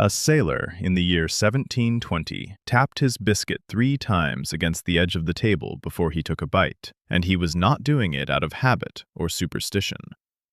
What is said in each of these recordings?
A sailor in the year 1720 tapped his biscuit 3 times against the edge of the table before he took a bite, and he was not doing it out of habit or superstition.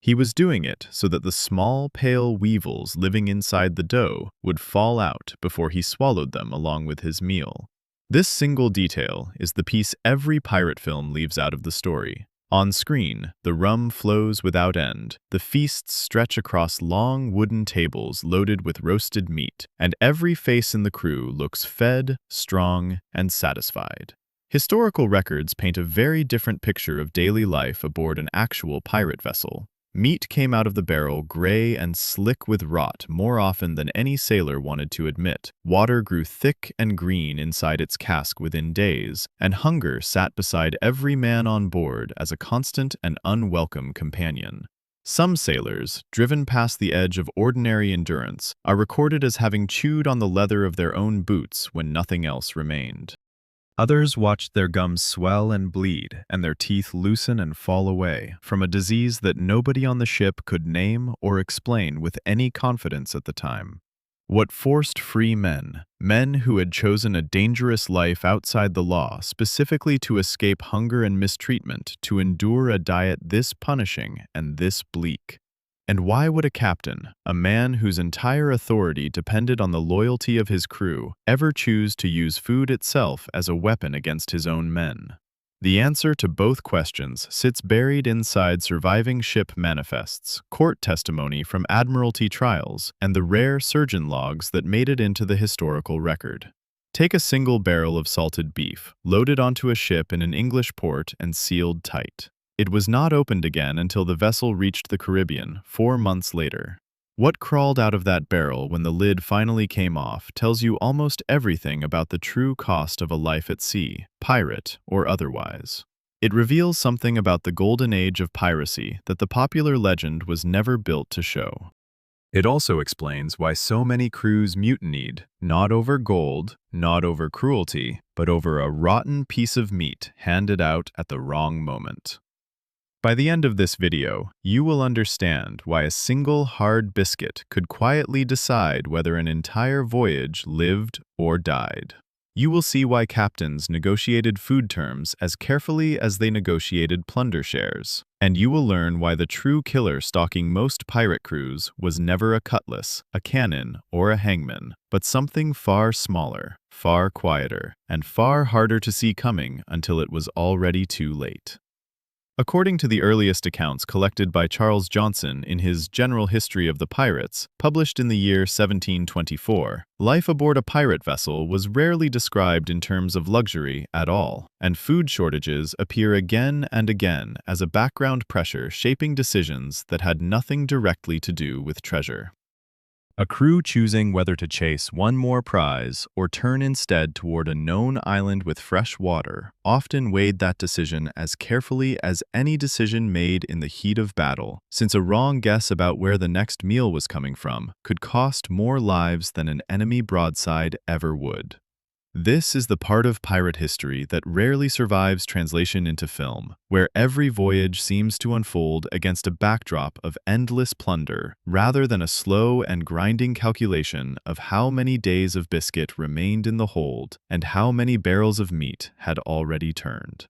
He was doing it so that the small, pale weevils living inside the dough would fall out before he swallowed them along with his meal. This single detail is the piece every pirate film leaves out of the story. On screen, the rum flows without end, the feasts stretch across long wooden tables loaded with roasted meat, and every face in the crew looks fed, strong, and satisfied. Historical records paint a very different picture of daily life aboard an actual pirate vessel. Meat came out of the barrel gray and slick with rot more often than any sailor wanted to admit. Water grew thick and green inside its cask within days, and hunger sat beside every man on board as a constant and unwelcome companion. Some sailors, driven past the edge of ordinary endurance, are recorded as having chewed on the leather of their own boots when nothing else remained. Others watched their gums swell and bleed, and their teeth loosen and fall away, from a disease that nobody on the ship could name or explain with any confidence at the time. What forced free men who had chosen a dangerous life outside the law specifically to escape hunger and mistreatment, to endure a diet this punishing and this bleak? And why would a captain, a man whose entire authority depended on the loyalty of his crew, ever choose to use food itself as a weapon against his own men? The answer to both questions sits buried inside surviving ship manifests, court testimony from admiralty trials, and the rare surgeon logs that made it into the historical record. Take a single barrel of salted beef, loaded onto a ship in an English port and sealed tight. It was not opened again until the vessel reached the Caribbean 4 months later. What crawled out of that barrel when the lid finally came off tells you almost everything about the true cost of a life at sea, pirate or otherwise. It reveals something about the Golden Age of Piracy that the popular legend was never built to show. It also explains why so many crews mutinied, not over gold, not over cruelty, but over a rotten piece of meat handed out at the wrong moment. By the end of this video, you will understand why a single hard biscuit could quietly decide whether an entire voyage lived or died. You will see why captains negotiated food terms as carefully as they negotiated plunder shares. And you will learn why the true killer stalking most pirate crews was never a cutlass, a cannon, or a hangman, but something far smaller, far quieter, and far harder to see coming until it was already too late. According to the earliest accounts collected by Charles Johnson in his General History of the Pirates, published in the year 1724, life aboard a pirate vessel was rarely described in terms of luxury at all, and food shortages appear again and again as a background pressure shaping decisions that had nothing directly to do with treasure. A crew choosing whether to chase one more prize or turn instead toward a known island with fresh water often weighed that decision as carefully as any decision made in the heat of battle, since a wrong guess about where the next meal was coming from could cost more lives than an enemy broadside ever would. This is the part of pirate history that rarely survives translation into film, where every voyage seems to unfold against a backdrop of endless plunder, rather than a slow and grinding calculation of how many days of biscuit remained in the hold and how many barrels of meat had already turned.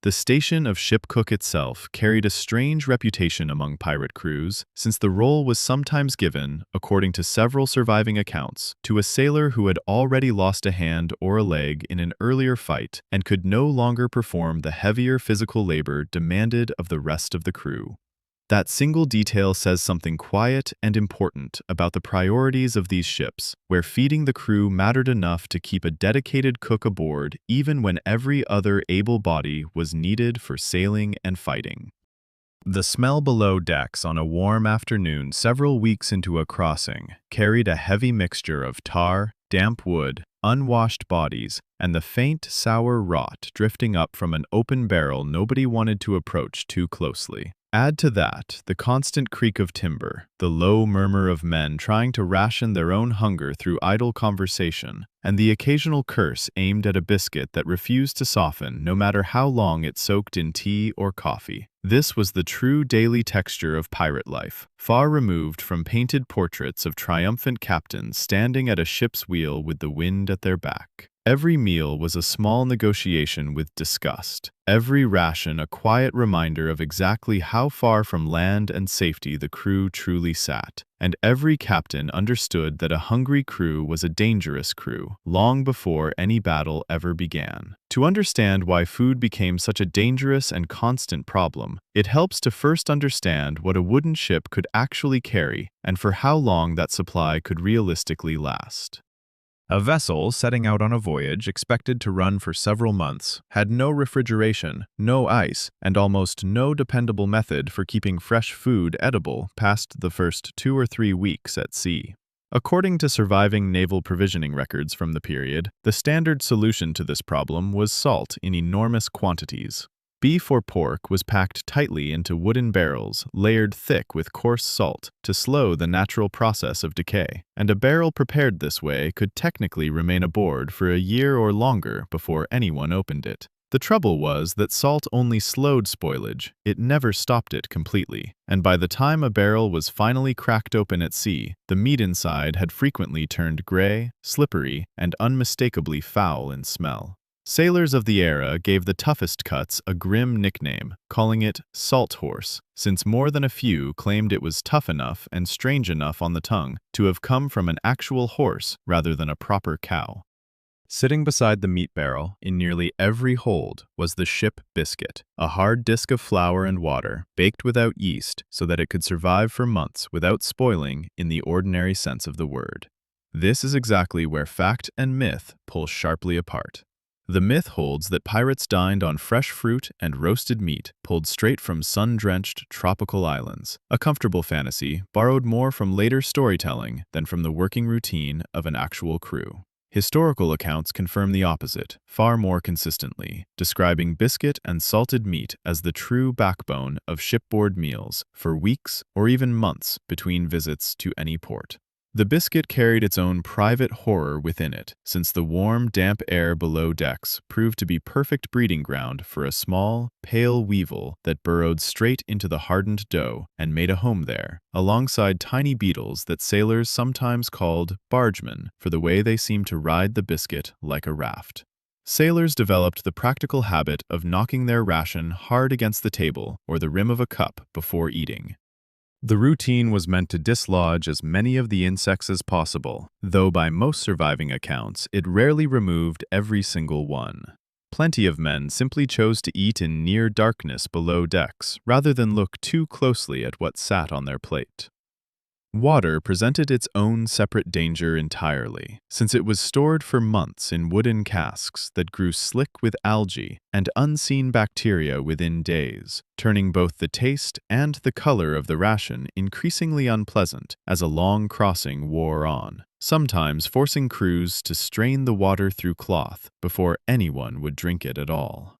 The station of ship cook itself carried a strange reputation among pirate crews, since the role was sometimes given, according to several surviving accounts, to a sailor who had already lost a hand or a leg in an earlier fight and could no longer perform the heavier physical labor demanded of the rest of the crew. That single detail says something quiet and important about the priorities of these ships, where feeding the crew mattered enough to keep a dedicated cook aboard even when every other able body was needed for sailing and fighting. The smell below decks on a warm afternoon several weeks into a crossing carried a heavy mixture of tar, damp wood, unwashed bodies, and the faint, sour rot drifting up from an open barrel nobody wanted to approach too closely. Add to that the constant creak of timber, the low murmur of men trying to ration their own hunger through idle conversation, and the occasional curse aimed at a biscuit that refused to soften no matter how long it soaked in tea or coffee. This was the true daily texture of pirate life, far removed from painted portraits of triumphant captains standing at a ship's wheel with the wind at their back. Every meal was a small negotiation with disgust, every ration a quiet reminder of exactly how far from land and safety the crew truly sat, and every captain understood that a hungry crew was a dangerous crew, long before any battle ever began. To understand why food became such a dangerous and constant problem, it helps to first understand what a wooden ship could actually carry and for how long that supply could realistically last. A vessel setting out on a voyage expected to run for several months had no refrigeration, no ice, and almost no dependable method for keeping fresh food edible past the first 2 or 3 weeks at sea. According to surviving naval provisioning records from the period, the standard solution to this problem was salt in enormous quantities. Beef or pork was packed tightly into wooden barrels, layered thick with coarse salt to slow the natural process of decay, and a barrel prepared this way could technically remain aboard for a year or longer before anyone opened it. The trouble was that salt only slowed spoilage, it never stopped it completely, and by the time a barrel was finally cracked open at sea, the meat inside had frequently turned gray, slippery, and unmistakably foul in smell. Sailors of the era gave the toughest cuts a grim nickname, calling it salt horse, since more than a few claimed it was tough enough and strange enough on the tongue to have come from an actual horse rather than a proper cow. Sitting beside the meat barrel, in nearly every hold, was the ship biscuit, a hard disk of flour and water, baked without yeast so that it could survive for months without spoiling in the ordinary sense of the word. This is exactly where fact and myth pull sharply apart. The myth holds that pirates dined on fresh fruit and roasted meat pulled straight from sun-drenched tropical islands, a comfortable fantasy borrowed more from later storytelling than from the working routine of an actual crew. Historical accounts confirm the opposite, far more consistently, describing biscuit and salted meat as the true backbone of shipboard meals for weeks or even months between visits to any port. The biscuit carried its own private horror within it, since the warm, damp air below decks proved to be perfect breeding ground for a small, pale weevil that burrowed straight into the hardened dough and made a home there, alongside tiny beetles that sailors sometimes called bargemen for the way they seemed to ride the biscuit like a raft. Sailors developed the practical habit of knocking their ration hard against the table or the rim of a cup before eating. The routine was meant to dislodge as many of the insects as possible, though by most surviving accounts, it rarely removed every single one. Plenty of men simply chose to eat in near darkness below decks, rather than look too closely at what sat on their plate. Water presented its own separate danger entirely, since it was stored for months in wooden casks that grew slick with algae and unseen bacteria within days, turning both the taste and the color of the ration increasingly unpleasant as a long crossing wore on, sometimes forcing crews to strain the water through cloth before anyone would drink it at all.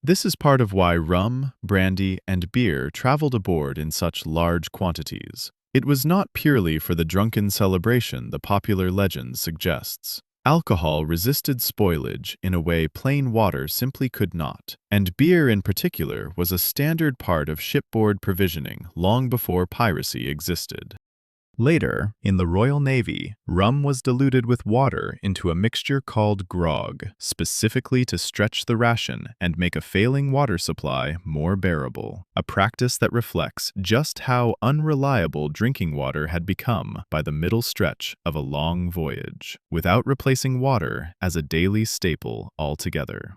This is part of why rum, brandy, and beer traveled aboard in such large quantities. It was not purely for the drunken celebration the popular legend suggests. Alcohol resisted spoilage in a way plain water simply could not, and beer in particular was a standard part of shipboard provisioning long before piracy existed. Later, in the Royal Navy, rum was diluted with water into a mixture called grog, specifically to stretch the ration and make a failing water supply more bearable, a practice that reflects just how unreliable drinking water had become by the middle stretch of a long voyage, without replacing water as a daily staple altogether.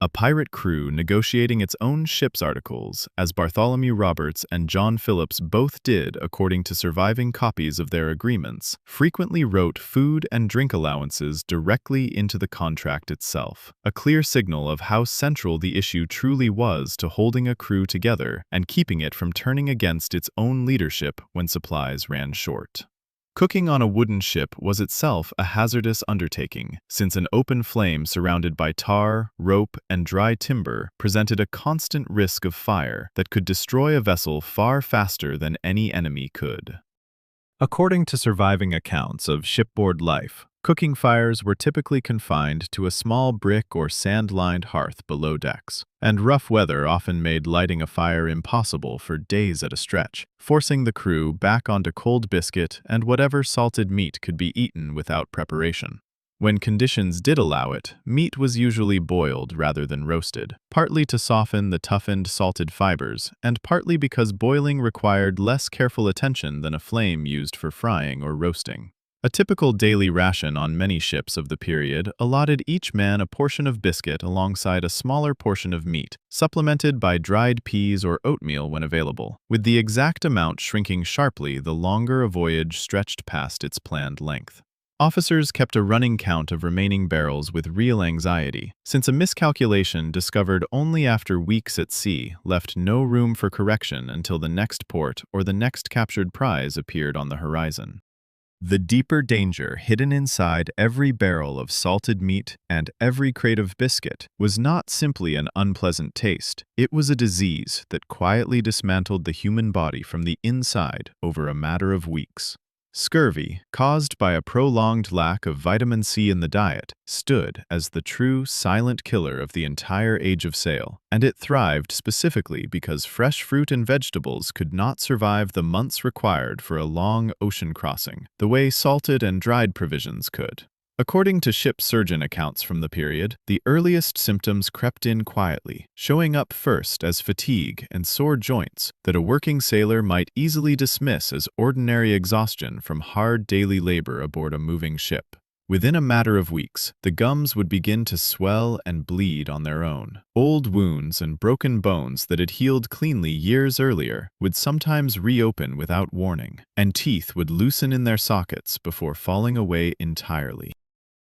A pirate crew negotiating its own ship's articles, as Bartholomew Roberts and John Phillips both did according to surviving copies of their agreements, frequently wrote food and drink allowances directly into the contract itself, a clear signal of how central the issue truly was to holding a crew together and keeping it from turning against its own leadership when supplies ran short. Cooking on a wooden ship was itself a hazardous undertaking, since an open flame surrounded by tar, rope, and dry timber presented a constant risk of fire that could destroy a vessel far faster than any enemy could. According to surviving accounts of shipboard life, cooking fires were typically confined to a small brick or sand-lined hearth below decks, and rough weather often made lighting a fire impossible for days at a stretch, forcing the crew back onto cold biscuit and whatever salted meat could be eaten without preparation. When conditions did allow it, meat was usually boiled rather than roasted, partly to soften the toughened salted fibers, and partly because boiling required less careful attention than a flame used for frying or roasting. A typical daily ration on many ships of the period allotted each man a portion of biscuit alongside a smaller portion of meat, supplemented by dried peas or oatmeal when available, with the exact amount shrinking sharply the longer a voyage stretched past its planned length. Officers kept a running count of remaining barrels with real anxiety, since a miscalculation discovered only after weeks at sea left no room for correction until the next port or the next captured prize appeared on the horizon. The deeper danger hidden inside every barrel of salted meat and every crate of biscuit was not simply an unpleasant taste, it was a disease that quietly dismantled the human body from the inside over a matter of weeks. Scurvy, caused by a prolonged lack of vitamin C in the diet, stood as the true silent killer of the entire age of sail, and it thrived specifically because fresh fruit and vegetables could not survive the months required for a long ocean crossing, the way salted and dried provisions could. According to ship surgeon accounts from the period, the earliest symptoms crept in quietly, showing up first as fatigue and sore joints that a working sailor might easily dismiss as ordinary exhaustion from hard daily labor aboard a moving ship. Within a matter of weeks, the gums would begin to swell and bleed on their own. Old wounds and broken bones that had healed cleanly years earlier would sometimes reopen without warning, and teeth would loosen in their sockets before falling away entirely.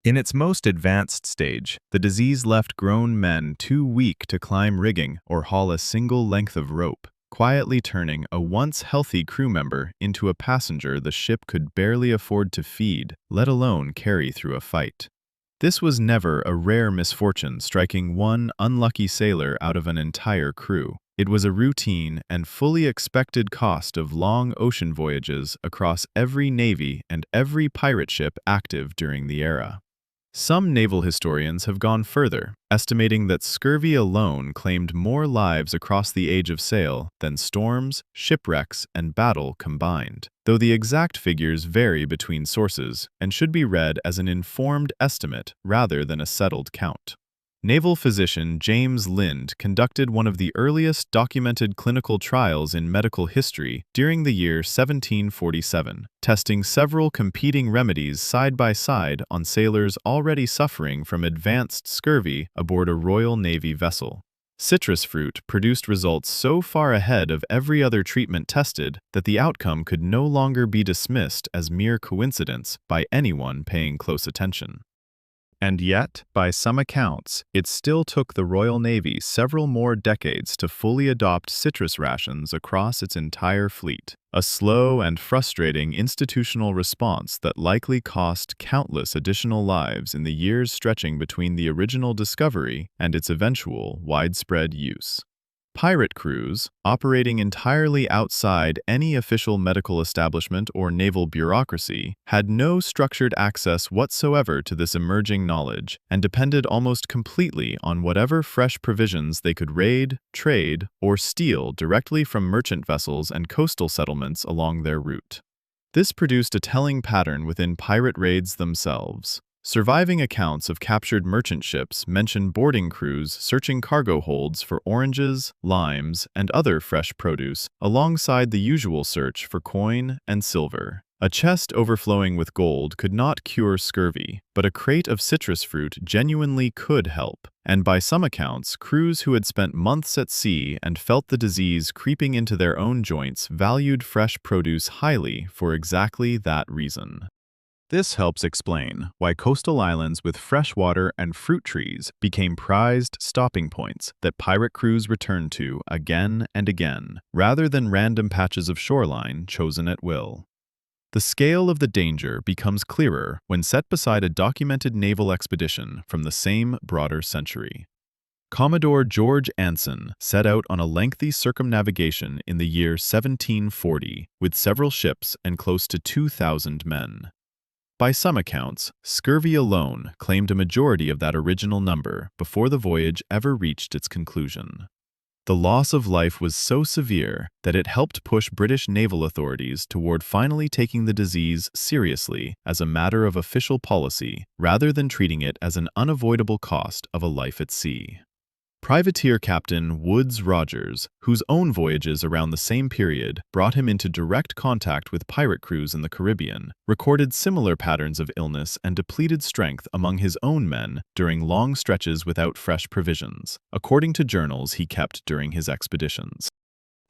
In its most advanced stage, the disease left grown men too weak to climb rigging or haul a single length of rope, quietly turning a once healthy crew member into a passenger the ship could barely afford to feed, let alone carry through a fight. This was never a rare misfortune striking one unlucky sailor out of an entire crew. It was a routine and fully expected cost of long ocean voyages across every navy and every pirate ship active during the era. Some naval historians have gone further, estimating that scurvy alone claimed more lives across the age of sail than storms, shipwrecks, and battle combined, though the exact figures vary between sources and should be read as an informed estimate rather than a settled count. Naval physician James Lind conducted one of the earliest documented clinical trials in medical history during the year 1747, testing several competing remedies side by side on sailors already suffering from advanced scurvy aboard a Royal Navy vessel. Citrus fruit produced results so far ahead of every other treatment tested that the outcome could no longer be dismissed as mere coincidence by anyone paying close attention. And yet, by some accounts, it still took the Royal Navy several more decades to fully adopt citrus rations across its entire fleet, a slow and frustrating institutional response that likely cost countless additional lives in the years stretching between the original discovery and its eventual widespread use. Pirate crews, operating entirely outside any official medical establishment or naval bureaucracy, had no structured access whatsoever to this emerging knowledge and depended almost completely on whatever fresh provisions they could raid, trade, or steal directly from merchant vessels and coastal settlements along their route. This produced a telling pattern within pirate raids themselves. Surviving accounts of captured merchant ships mention boarding crews searching cargo holds for oranges, limes, and other fresh produce, alongside the usual search for coin and silver. A chest overflowing with gold could not cure scurvy, but a crate of citrus fruit genuinely could help. And by some accounts, crews who had spent months at sea and felt the disease creeping into their own joints valued fresh produce highly for exactly that reason. This helps explain why coastal islands with fresh water and fruit trees became prized stopping points that pirate crews returned to again and again, rather than random patches of shoreline chosen at will. The scale of the danger becomes clearer when set beside a documented naval expedition from the same broader century. Commodore George Anson set out on a lengthy circumnavigation in the year 1740 with several ships and close to 2,000 men. By some accounts, scurvy alone claimed a majority of that original number before the voyage ever reached its conclusion. The loss of life was so severe that it helped push British naval authorities toward finally taking the disease seriously as a matter of official policy rather than treating it as an unavoidable cost of a life at sea. Privateer Captain Woodes Rogers, whose own voyages around the same period brought him into direct contact with pirate crews in the Caribbean, recorded similar patterns of illness and depleted strength among his own men during long stretches without fresh provisions, according to journals he kept during his expeditions.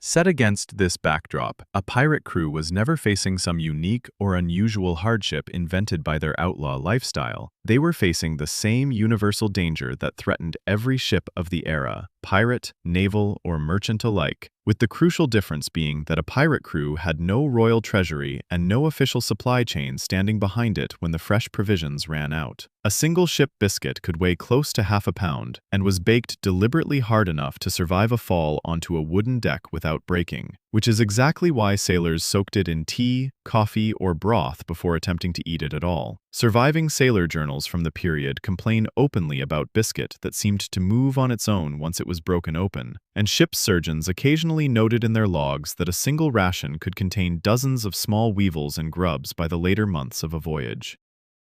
Set against this backdrop, a pirate crew was never facing some unique or unusual hardship invented by their outlaw lifestyle. They were facing the same universal danger that threatened every ship of the era, pirate, naval, or merchant alike, with the crucial difference being that a pirate crew had no royal treasury and no official supply chain standing behind it when the fresh provisions ran out. A single ship biscuit could weigh close to half a pound and was baked deliberately hard enough to survive a fall onto a wooden deck without breaking, which is exactly why sailors soaked it in tea, coffee, or broth before attempting to eat it at all. Surviving sailor journals from the period complain openly about biscuit that seemed to move on its own once it was broken open, and ship surgeons occasionally noted in their logs that a single ration could contain dozens of small weevils and grubs by the later months of a voyage.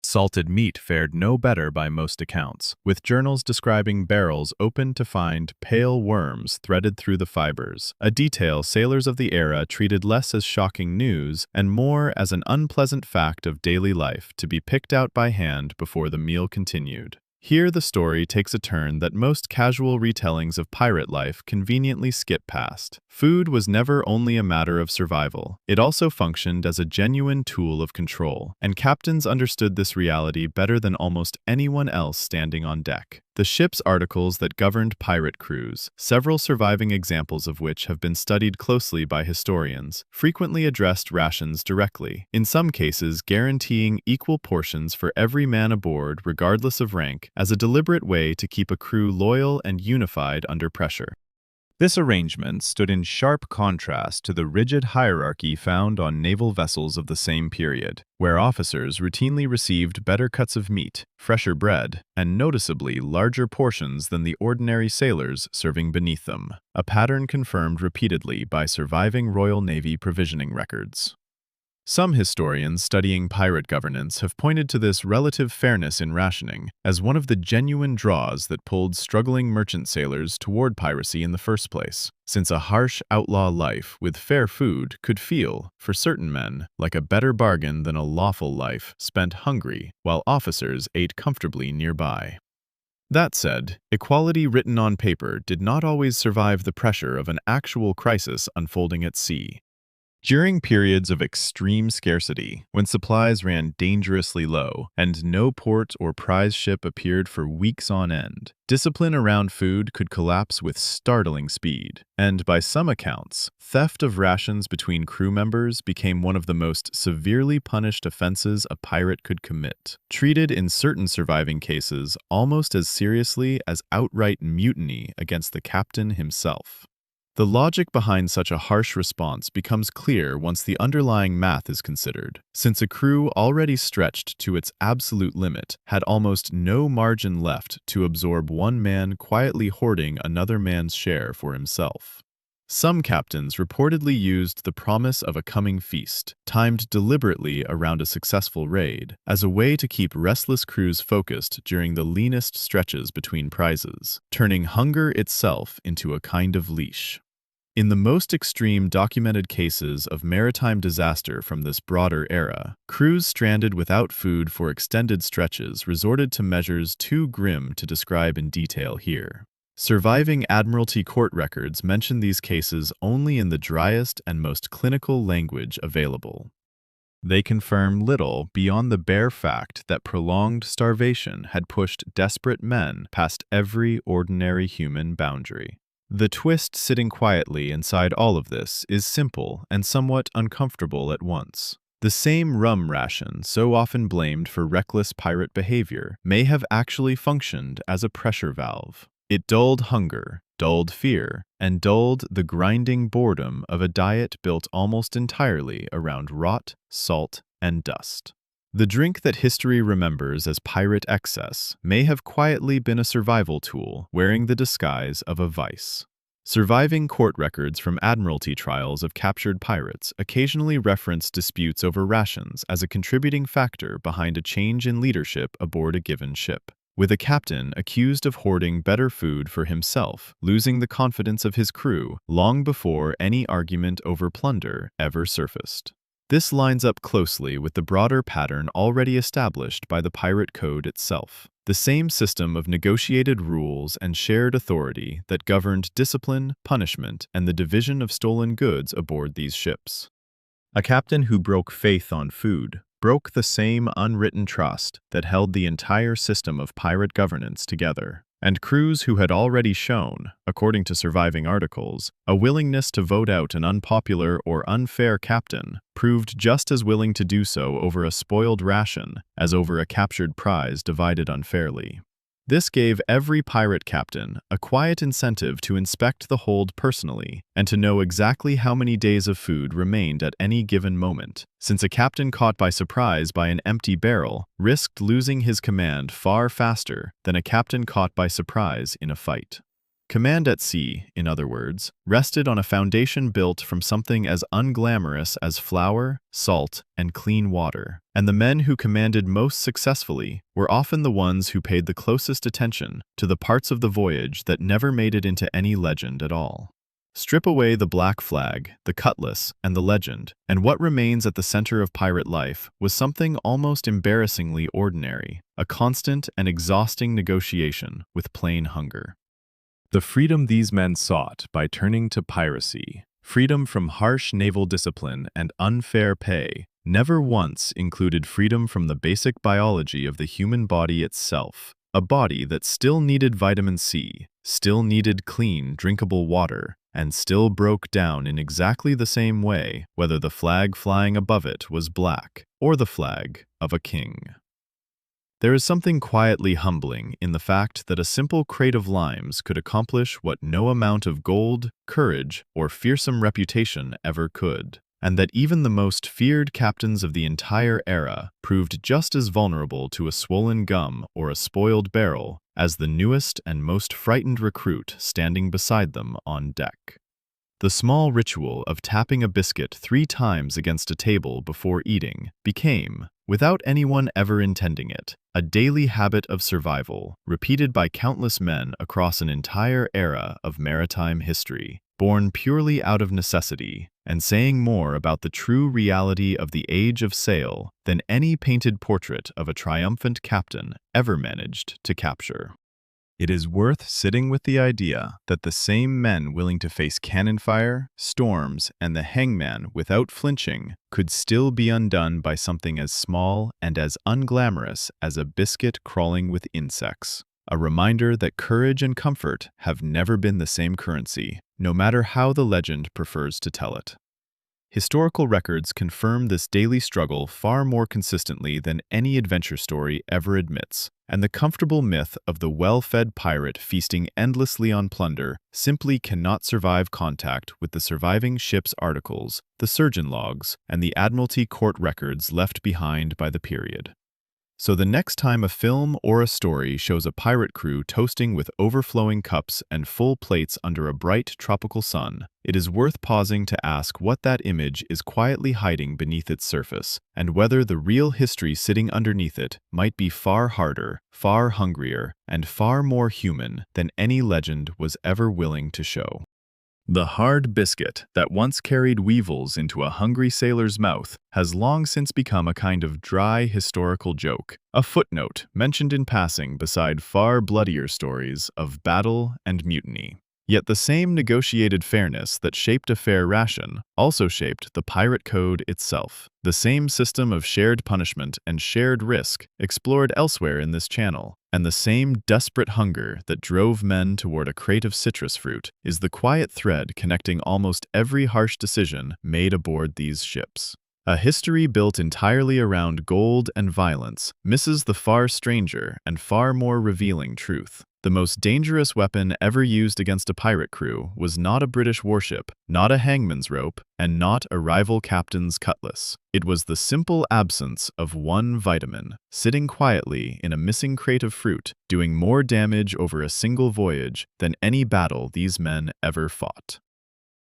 Salted meat fared no better by most accounts, with journals describing barrels opened to find pale worms threaded through the fibers, a detail sailors of the era treated less as shocking news and more as an unpleasant fact of daily life to be picked out by hand before the meal continued. Here the story takes a turn that most casual retellings of pirate life conveniently skip past. Food was never only a matter of survival. It also functioned as a genuine tool of control, and captains understood this reality better than almost anyone else standing on deck. The ship's articles that governed pirate crews, several surviving examples of which have been studied closely by historians, frequently addressed rations directly, in some cases guaranteeing equal portions for every man aboard regardless of rank, as a deliberate way to keep a crew loyal and unified under pressure. This arrangement stood in sharp contrast to the rigid hierarchy found on naval vessels of the same period, where officers routinely received better cuts of meat, fresher bread, and noticeably larger portions than the ordinary sailors serving beneath them, a pattern confirmed repeatedly by surviving Royal Navy provisioning records. Some historians studying pirate governance have pointed to this relative fairness in rationing as one of the genuine draws that pulled struggling merchant sailors toward piracy in the first place, since a harsh outlaw life with fair food could feel, for certain men, like a better bargain than a lawful life spent hungry while officers ate comfortably nearby. That said, equality written on paper did not always survive the pressure of an actual crisis unfolding at sea. During periods of extreme scarcity, when supplies ran dangerously low and no port or prize ship appeared for weeks on end, discipline around food could collapse with startling speed, and by some accounts, theft of rations between crew members became one of the most severely punished offenses a pirate could commit, treated in certain surviving cases almost as seriously as outright mutiny against the captain himself. The logic behind such a harsh response becomes clear once the underlying math is considered, since a crew already stretched to its absolute limit had almost no margin left to absorb one man quietly hoarding another man's share for himself. Some captains reportedly used the promise of a coming feast, timed deliberately around a successful raid, as a way to keep restless crews focused during the leanest stretches between prizes, turning hunger itself into a kind of leash. In the most extreme documented cases of maritime disaster from this broader era, crews stranded without food for extended stretches resorted to measures too grim to describe in detail here. Surviving Admiralty court records mention these cases only in the driest and most clinical language available. They confirm little beyond the bare fact that prolonged starvation had pushed desperate men past every ordinary human boundary. The twist sitting quietly inside all of this is simple and somewhat uncomfortable at once. The same rum ration, so often blamed for reckless pirate behavior, may have actually functioned as a pressure valve. It dulled hunger, dulled fear, and dulled the grinding boredom of a diet built almost entirely around rot, salt, and dust. The drink that history remembers as pirate excess may have quietly been a survival tool wearing the disguise of a vice. Surviving court records from admiralty trials of captured pirates occasionally reference disputes over rations as a contributing factor behind a change in leadership aboard a given ship, with a captain accused of hoarding better food for himself, losing the confidence of his crew long before any argument over plunder ever surfaced. This lines up closely with the broader pattern already established by the pirate code itself, the same system of negotiated rules and shared authority that governed discipline, punishment, and the division of stolen goods aboard these ships. A captain who broke faith on food broke the same unwritten trust that held the entire system of pirate governance together. And crews who had already shown, according to surviving articles, a willingness to vote out an unpopular or unfair captain proved just as willing to do so over a spoiled ration as over a captured prize divided unfairly. This gave every pirate captain a quiet incentive to inspect the hold personally and to know exactly how many days of food remained at any given moment, since a captain caught by surprise by an empty barrel risked losing his command far faster than a captain caught by surprise in a fight. Command at sea, in other words, rested on a foundation built from something as unglamorous as flour, salt, and clean water, and the men who commanded most successfully were often the ones who paid the closest attention to the parts of the voyage that never made it into any legend at all. Strip away the black flag, the cutlass, and the legend, and what remains at the center of pirate life was something almost embarrassingly ordinary, a constant and exhausting negotiation with plain hunger. The freedom these men sought by turning to piracy, freedom from harsh naval discipline and unfair pay, never once included freedom from the basic biology of the human body itself, a body that still needed vitamin C, still needed clean, drinkable water, and still broke down in exactly the same way whether the flag flying above it was black or the flag of a king. There is something quietly humbling in the fact that a simple crate of limes could accomplish what no amount of gold, courage, or fearsome reputation ever could, and that even the most feared captains of the entire era proved just as vulnerable to a swollen gum or a spoiled barrel as the newest and most frightened recruit standing beside them on deck. The small ritual of tapping a biscuit 3 times against a table before eating became, without anyone ever intending it, a daily habit of survival, repeated by countless men across an entire era of maritime history, born purely out of necessity, and saying more about the true reality of the age of sail than any painted portrait of a triumphant captain ever managed to capture. It is worth sitting with the idea that the same men willing to face cannon fire, storms, and the hangman without flinching could still be undone by something as small and as unglamorous as a biscuit crawling with insects. A reminder that courage and comfort have never been the same currency, no matter how the legend prefers to tell it. Historical records confirm this daily struggle far more consistently than any adventure story ever admits, and the comfortable myth of the well-fed pirate feasting endlessly on plunder simply cannot survive contact with the surviving ship's articles, the surgeon logs, and the Admiralty court records left behind by the period. So the next time a film or a story shows a pirate crew toasting with overflowing cups and full plates under a bright tropical sun, it is worth pausing to ask what that image is quietly hiding beneath its surface, and whether the real history sitting underneath it might be far harder, far hungrier, and far more human than any legend was ever willing to show. The hard biscuit that once carried weevils into a hungry sailor's mouth has long since become a kind of dry historical joke, a footnote mentioned in passing beside far bloodier stories of battle and mutiny. Yet the same negotiated fairness that shaped a fair ration also shaped the pirate code itself. The same system of shared punishment and shared risk explored elsewhere in this channel, and the same desperate hunger that drove men toward a crate of citrus fruit is the quiet thread connecting almost every harsh decision made aboard these ships. A history built entirely around gold and violence misses the far stranger and far more revealing truth. The most dangerous weapon ever used against a pirate crew was not a British warship, not a hangman's rope, and not a rival captain's cutlass. It was the simple absence of one vitamin, sitting quietly in a missing crate of fruit, doing more damage over a single voyage than any battle these men ever fought.